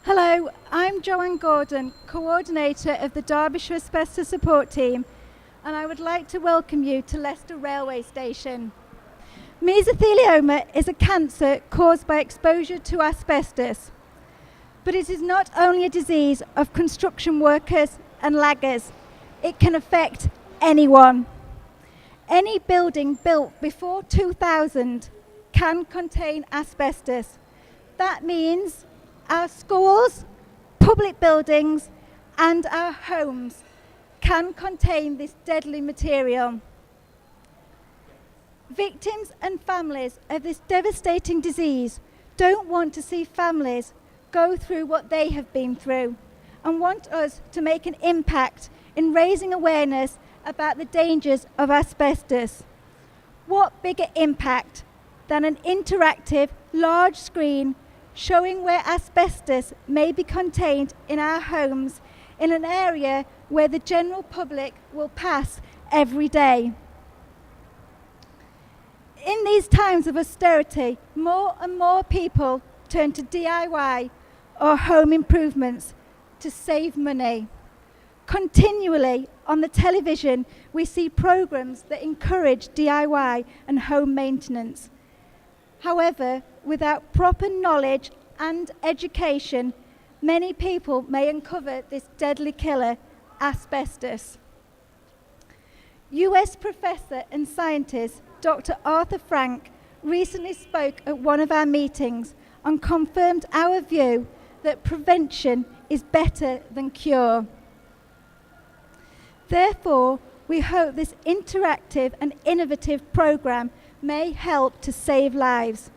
Hello, I'm Joanne Gordon, Coordinator of the Derbyshire Asbestos Support Team, and I would like to welcome you to Leicester Railway Station. Mesothelioma is a cancer caused by exposure to asbestos, but it is not only a disease of construction workers and laggers, it can affect anyone. Any building built before 2000 can contain asbestos. That means our schools, public buildings and our homes can contain this deadly material. Victims and families of this devastating disease don't want to see families go through what they have been through and want us to make an impact in raising awareness about the dangers of asbestos. What bigger impact than an interactive large screen showing where asbestos may be contained in our homes in an area where the general public will pass every day. In these times of austerity, more and more people turn to DIY or home improvements to save money. Continually on the television, we see programs that encourage DIY and home maintenance. However, without proper knowledge and education, many people may uncover this deadly killer, asbestos. US professor and scientist Dr. Arthur Frank recently spoke at one of our meetings and confirmed our view that prevention is better than cure. Therefore, we hope this interactive and innovative programme may help to save lives,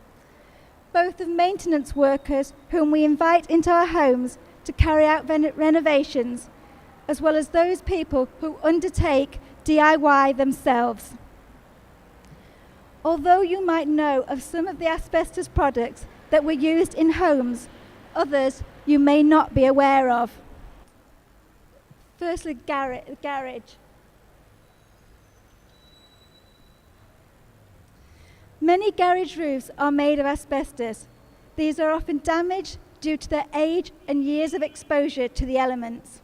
both of maintenance workers whom we invite into our homes to carry out renovations, as well as those people who undertake DIY themselves. Although you might know of some of the asbestos products that were used in homes, others you may not be aware of. Firstly, garage. Many garage roofs are made of asbestos. These are often damaged due to their age and years of exposure to the elements.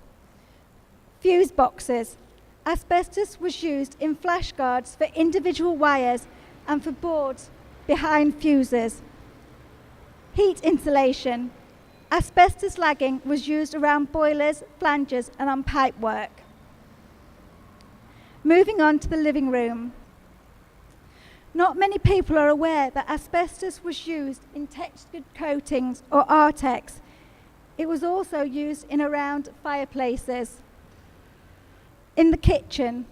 Fuse boxes. Asbestos was used in flash guards for individual wires and for boards behind fuses. Heat insulation. Asbestos lagging was used around boilers, flanges and on pipework. Moving on to the living room. Not many people are aware that asbestos was used in textured coatings or Artex. It was also used in around fireplaces. In the kitchen.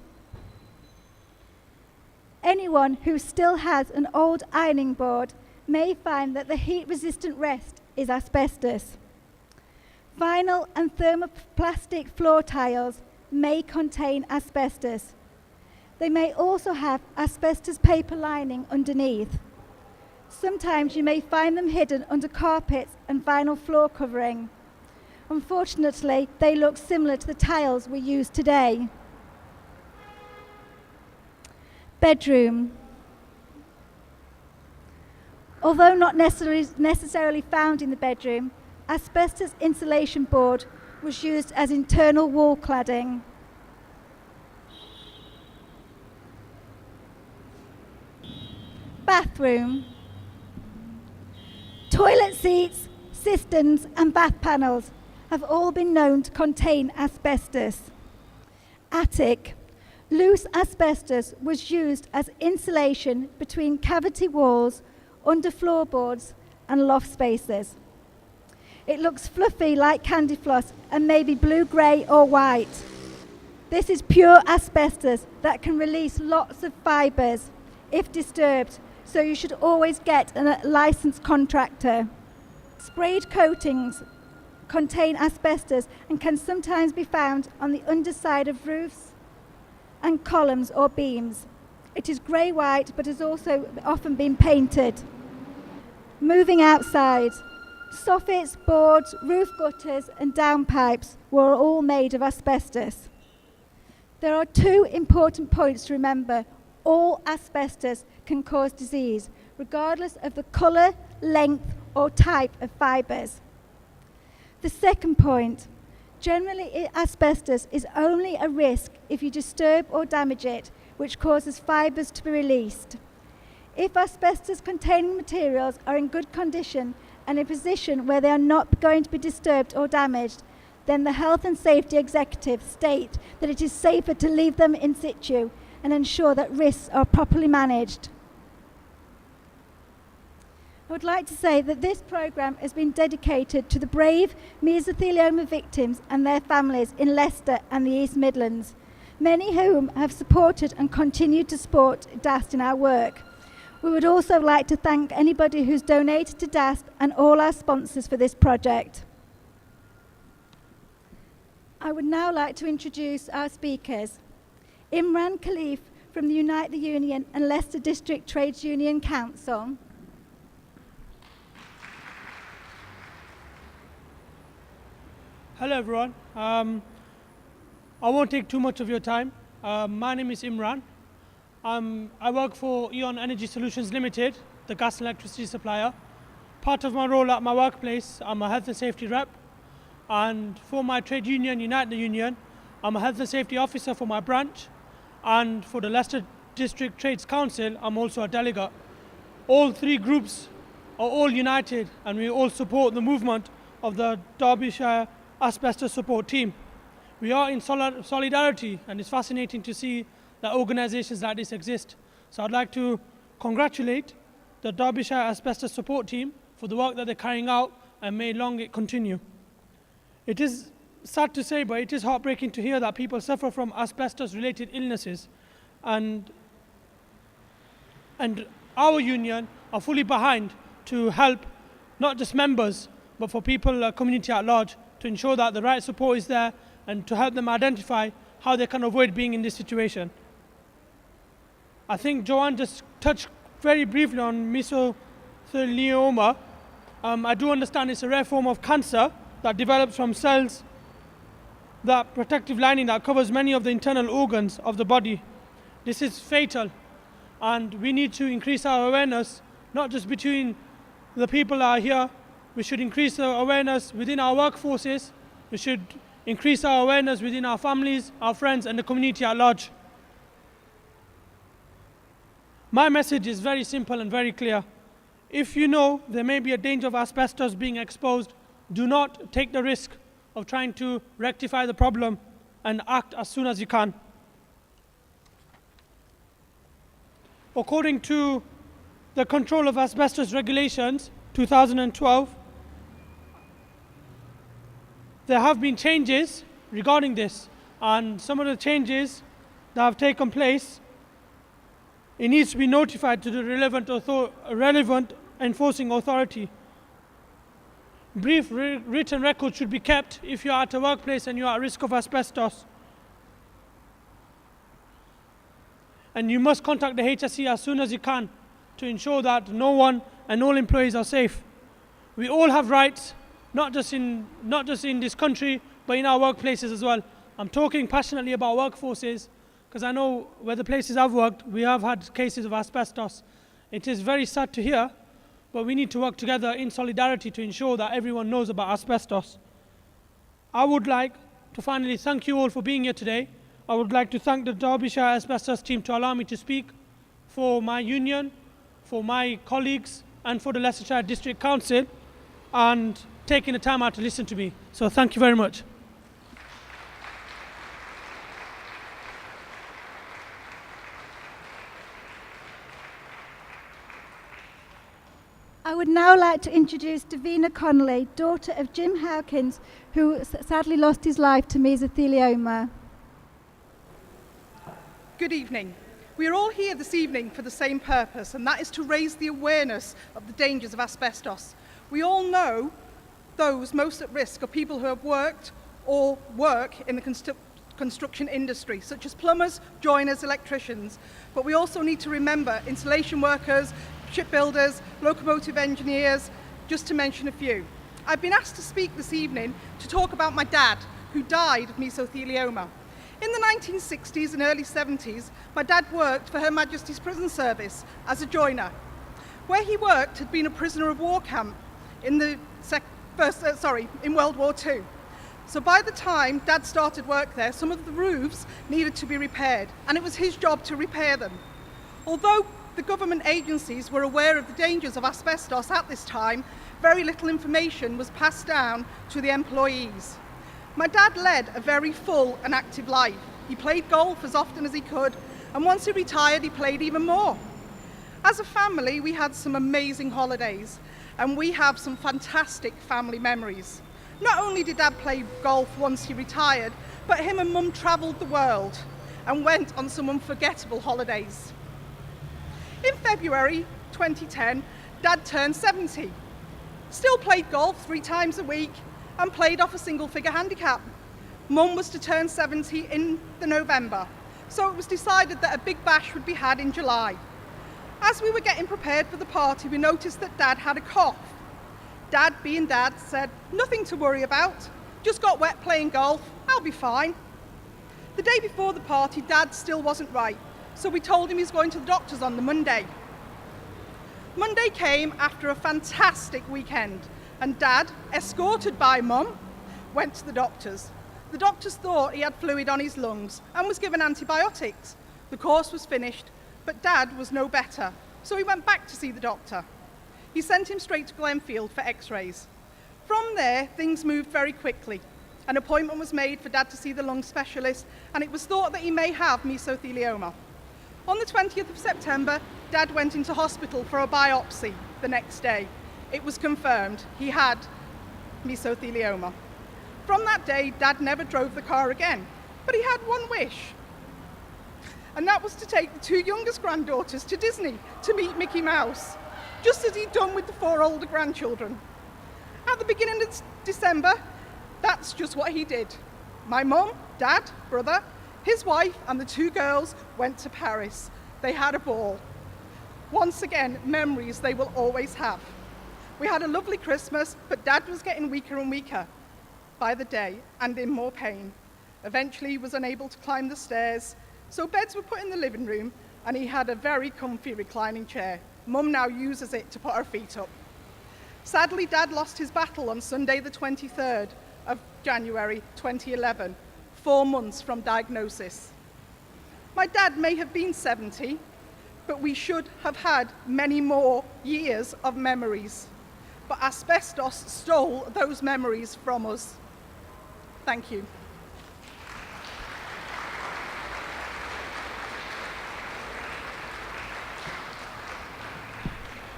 Anyone who still has an old ironing board may find that the heat-resistant rest is asbestos. Vinyl and thermoplastic floor tiles may contain asbestos. They may also have asbestos paper lining underneath. Sometimes you may find them hidden under carpets and vinyl floor covering. Unfortunately, they look similar to the tiles we use today. Bedroom. Although not necessarily found in the bedroom, asbestos insulation board was used as internal wall cladding. Bathroom. Toilet seats, cisterns and bath panels have all been known to contain asbestos. Attic. Loose asbestos was used as insulation between cavity walls, under floorboards and loft spaces. It looks fluffy like candy floss and may be blue, grey or white. This is pure asbestos that can release lots of fibres if disturbed, so you should always get a licensed contractor. Sprayed coatings contain asbestos and can sometimes be found on the underside of roofs and columns or beams. It is grey-white but has also often been painted. Moving outside. Soffits, boards, roof gutters and downpipes were all made of asbestos. There are two important points to remember. All asbestos can cause disease, regardless of the colour, length or type of fibres. The second point, generally asbestos is only a risk if you disturb or damage it, which causes fibres to be released. If asbestos-containing materials are in good condition and in a position where they are not going to be disturbed or damaged, then the Health and Safety Executive state that it is safer to leave them in situ and ensure that risks are properly managed. I would like to say that this programme has been dedicated to the brave mesothelioma victims and their families in Leicester and the East Midlands, many whom have supported and continue to support DAST in our work. We would also like to thank anybody who's donated to DAST and all our sponsors for this project. I would now like to introduce our speakers. Imran Khalif from the Unite the Union and Leicester District Trades Union Council. Hello everyone. I won't take too much of your time. My name is Imran. I work for Eon Energy Solutions Limited, the gas and electricity supplier. Part of my role at my workplace, I'm a health and safety rep. And for my trade union, Unite the Union, I'm a health and safety officer for my branch. And for the Leicester District Trades Council, I'm also a delegate. All three groups are all united and we all support the movement of the Derbyshire Asbestos Support Team. We are in solidarity, and it's fascinating to see that organisations like this exist. So I'd like to congratulate the Derbyshire Asbestos Support Team for the work that they're carrying out, and may long it continue. It is sad to say, but it is heartbreaking to hear that people suffer from asbestos-related illnesses, and our union are fully behind to help not just members, but for people, community at large, to ensure that the right support is there and to help them identify how they can avoid being in this situation. I think Joanne just touched very briefly on mesothelioma. I do understand it's a rare form of cancer that develops from cells, that protective lining that covers many of the internal organs of the body. This is fatal, and we need to increase our awareness, not just between the people that are here. We should increase our awareness within our workforces. We should increase our awareness within our families, our friends, and the community at large. My message is very simple and very clear. If you know there may be a danger of asbestos being exposed, do not take the risk of trying to rectify the problem, and act as soon as you can. According to the Control of Asbestos Regulations 2012, there have been changes regarding this, and some of the changes that have taken place, it needs to be notified to the relevant enforcing authority. Brief written records should be kept if you are at a workplace and you are at risk of asbestos. And you must contact the HSE as soon as you can to ensure that no one and all employees are safe. We all have rights, not just in this country, but in our workplaces as well. I'm talking passionately about workforces because I know where the places I've worked, we have had cases of asbestos. It is very sad to hear, but we need to work together in solidarity to ensure that everyone knows about asbestos. I would like to finally thank you all for being here today. I would like to thank the Derbyshire Asbestos team to allow me to speak for my union, for my colleagues, and for the Leicestershire District Council, and taking the time out to listen to me. So thank you very much. I would now like to introduce Davina Connolly, daughter of Jim Hawkins, who sadly lost his life to mesothelioma. Good evening. We are all here this evening for the same purpose, and that is to raise the awareness of the dangers of asbestos. We all know those most at risk are people who have worked or work in the construction industry, such as plumbers, joiners, electricians. But we also need to remember insulation workers, shipbuilders, locomotive engineers, just to mention a few. I've been asked to speak this evening to talk about my dad, who died of mesothelioma. In the 1960s and early 70s, my dad worked for Her Majesty's Prison Service as a joiner. Where he worked had been a prisoner of war camp in the in World War II. So by the time Dad started work there, some of the roofs needed to be repaired, and it was his job to repair them. Although the government agencies were aware of the dangers of asbestos at this time, very little information was passed down to the employees. My dad led a very full and active life. He played golf as often as he could, and once he retired, he played even more. As a family, we had some amazing holidays, and we have some fantastic family memories. Not only did Dad play golf once he retired, but him and Mum travelled the world and went on some unforgettable holidays. In February 2010, Dad turned 70. Still played golf 3 times a week and played off a single-figure handicap. Mum was to turn 70 in the November, so it was decided that a big bash would be had in July. As we were getting prepared for the party, we noticed that Dad had a cough. Dad, being Dad, said, "Nothing to worry about. Just got wet playing golf. I'll be fine." The day before the party, Dad still wasn't right, so we told him he's going to the doctors on the Monday. Monday came after a fantastic weekend, and Dad, escorted by Mum, went to the doctors. The doctors thought he had fluid on his lungs and was given antibiotics. The course was finished, but Dad was no better, so he went back to see the doctor. He sent him straight to Glenfield for x-rays. From there, things moved very quickly. An appointment was made for Dad to see the lung specialist, and it was thought that he may have mesothelioma. On the 20th of September, Dad went into hospital for a biopsy the next day. It was confirmed he had mesothelioma. From that day, Dad never drove the car again, but he had one wish, and that was to take the 2 youngest granddaughters to Disney to meet Mickey Mouse, just as he'd done with the 4 older grandchildren. At the beginning of December, that's just what he did. My mum, Dad, brother, his wife and the 2 girls went to Paris. They had a ball. Once again, memories they will always have. We had a lovely Christmas, but Dad was getting weaker and weaker by the day and in more pain. Eventually, he was unable to climb the stairs, so beds were put in the living room, and he had a very comfy reclining chair. Mum now uses it to put her feet up. Sadly, Dad lost his battle on Sunday the 23rd of January 2011, 4 months from diagnosis. My dad may have been 70, but we should have had many more years of memories. But asbestos stole those memories from us. Thank you.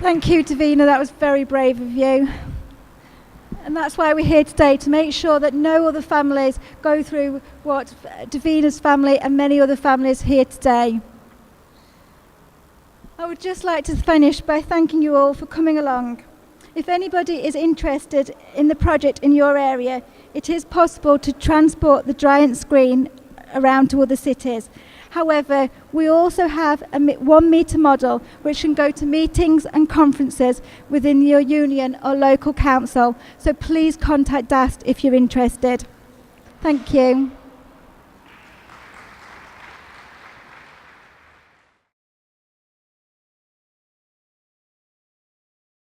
Thank you, Davina. That was very brave of you. And that's why we're here today, to make sure that no other families go through what Davina's family and many other families here today. I would just like to finish by thanking you all for coming along. If anybody is interested in the project in your area, it is possible to transport the giant screen around to other cities. However, we also have a 1 metre model which can go to meetings and conferences within your union or local council. So please contact DAST if you're interested. Thank you.